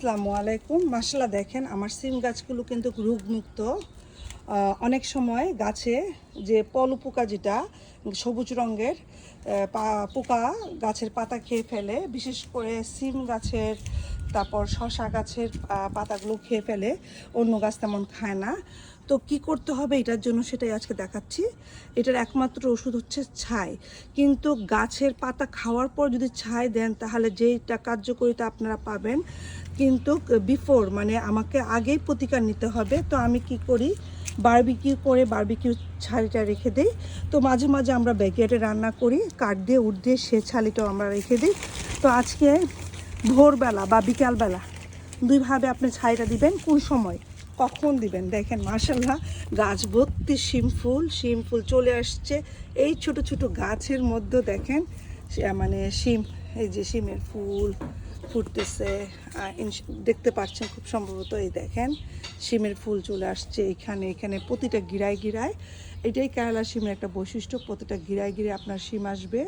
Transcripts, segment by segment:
আসসালামু আলাইকুম। মাশাআল্লাহ, দেখেন আমার সিম গাছগুলো কিন্তু রোগমুক্ত। অনেক সময় গাছে যে পলু পোকা, যেটা সবুজ রঙের পোকা গাছের পাতা খেয়ে ফেলে, বিশেষ করে সিম গাছের, তারপর শশা গাছের পাতাগুলো খেয়ে ফেলে, অন্য গাছ তেমন খায় না। তো কি করতে হবে এটার জন্য সেটাই আজকে দেখাচ্ছি। এটার একমাত্র ওষুধ হচ্ছে ছাই। কিন্তু গাছের পাতা খাওয়ার পর যদি ছাই দেন তাহলে যেইটা কার্যকারিতা আপনারা পাবেন, কিন্তু বিফোর মানে আমাকে আগেই প্রতিকার নিতে হবে। তো আমি কি করি, বারবিকিউ ছালিটা রেখে দিই। তো মাঝে মাঝে আমরা ব্যাকইয়ার্ডে রান্না করি, কাঠ দিয়ে উঠ দিয়ে সে ছালিটাও আমরা রেখে দিই। তো আজকে ভোরবেলা বা বিকালবেলা দুইভাবে আপনি ছাইটা দিবেন। কোন সময় কখন দিবেন দেখেন, মাশাআল্লাহ গাছ ভর্তি শিম ফুল চলে আসছে। এই ছোট ছোট গাছের মধ্যে দেখেন মানে শিম, এই যে শিমের ফুল ফুটতেছে, দেখতে পাচ্ছেন খুব সম্ভবত। এই দেখেন শিমের ফুল চলে আসছে এখানে এখানে প্রতিটা গিরায় গিরায়। এটাই কেরালা শিমের একটা বৈশিষ্ট্য, প্রতিটা গিরায় গিরায় আপনার শিম আসবে।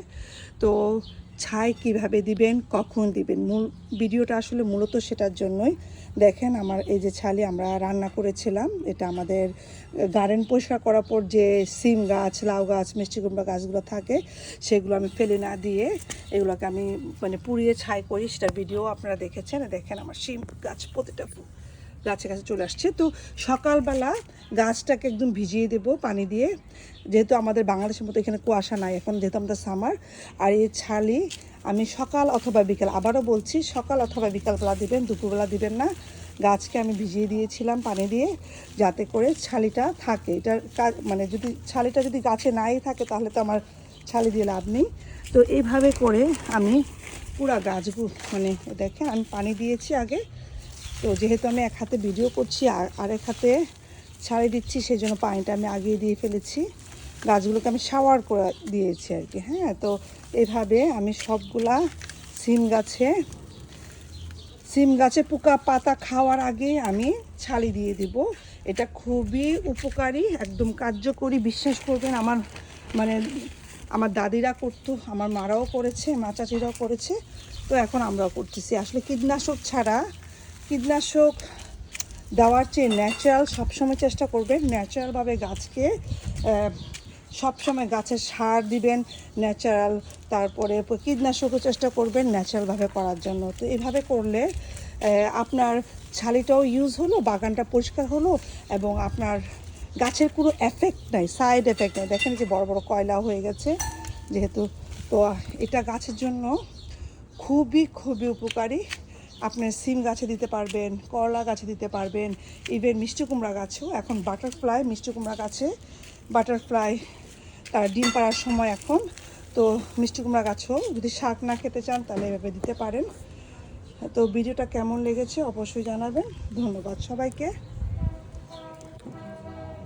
তো ছাই কিভাবে দিবেন, কখন দিবেন, মূল ভিডিওটা আসলে মূলত সেটার জন্যই। দেখেন আমার এই যে ছালি আমরা রান্না করেছিলাম, এটা আমাদের গার্ডেন পরিষ্কার করার পর যে সিম গাছ, লাউ গাছ, মিষ্টি কুমড়া গাছগুলো থাকে সেগুলো আমি ফেলে না দিয়ে এগুলোকে আমি মানে পুড়িয়ে ছাই করি, সেটার ভিডিও আপনারা দেখেছেন। দেখেন আমার শিম গাছ প্রতিটা গাছে গাছে চলে আসছে। তো সকালবেলা গাছটাকে একদম ভিজিয়ে দেব পানি দিয়ে, যেহেতু আমাদের বাংলাদেশের মতো এখানে কুয়াশা নাই এখন, যেহেতু আমাদের সামার। আর এই ছালি আমি সকাল অথবা বিকাল, আবারও বলছি সকাল অথবা বিকালবেলা দিবেন, দুপুরবেলা দিবেন না। গাছকে আমি ভিজিয়ে দিয়েছিলাম পানি দিয়ে, যাতে করে ছালিটা থাকে। এটার কাজ মানে যদি ছালিটা যদি গাছে নাই থাকে তাহলে তো আমার ছালি দিয়ে লাভ নেই। তো এইভাবে করে আমি পুরা গাছগুলো মানে দেখেন আমি পানি দিয়েছি আগে। তো যেহেতু আমি এক হাতে ভিডিও করছি আর আরেক হাতে ছাড়ি দিচ্ছি, সেই জন্য পানিটা আমি আগিয়ে দিয়ে ফেলেছি। গাছগুলোকে আমি শাওয়ার করে দিয়েছি আর কি। হ্যাঁ, তো এভাবে আমি সবগুলা সিম গাছে পোকা পাতা খাওয়ার আগে আমি ছালি দিয়ে দিব। এটা খুবই উপকারী, একদম কার্যকরী, বিশ্বাস করবেন। আমার দাদিরা করতো, আমার মারাও করেছে, মা চাচিরাও করেছে, তো এখন আমরাও করতেছি। আসলে কীটনাশক দেওয়ার চেয়ে ন্যাচারাল সবসময় চেষ্টা করবেন। ন্যাচারালভাবে গাছকে সবসময় গাছের সার দিবেন ন্যাচারাল, তারপরে কীটনাশকও চেষ্টা করবেন ন্যাচারালভাবে করার জন্য। তো এইভাবে করলে আপনার ছালিটাও ইউজ হলো, বাগানটা পরিষ্কার হলো, এবং আপনার গাছের কোনো এফেক্ট নাই, সাইড এফেক্ট নাই। দেখেন যে বড় বড় কয়লা হয়ে গেছে যেহেতু। তো এটা গাছের জন্য খুবই খুবই উপকারী। আপনি সিম গাছে দিতে পারবেন, করলা গাছে দিতে পারবেন, ইভেন মিষ্টি কুমড়া গাছেও। এখন মিষ্টি কুমড়া গাছে বাটারফ্লাই তার ডিম পাড়ার সময় এখন। তো মিষ্টি কুমড়া গাছও যদি শাক না খেতে চান তাহলে এভাবে দিতে পারেন। তো ভিডিওটা কেমন লেগেছে অবশ্যই জানাবেন। ধন্যবাদ সবাইকে।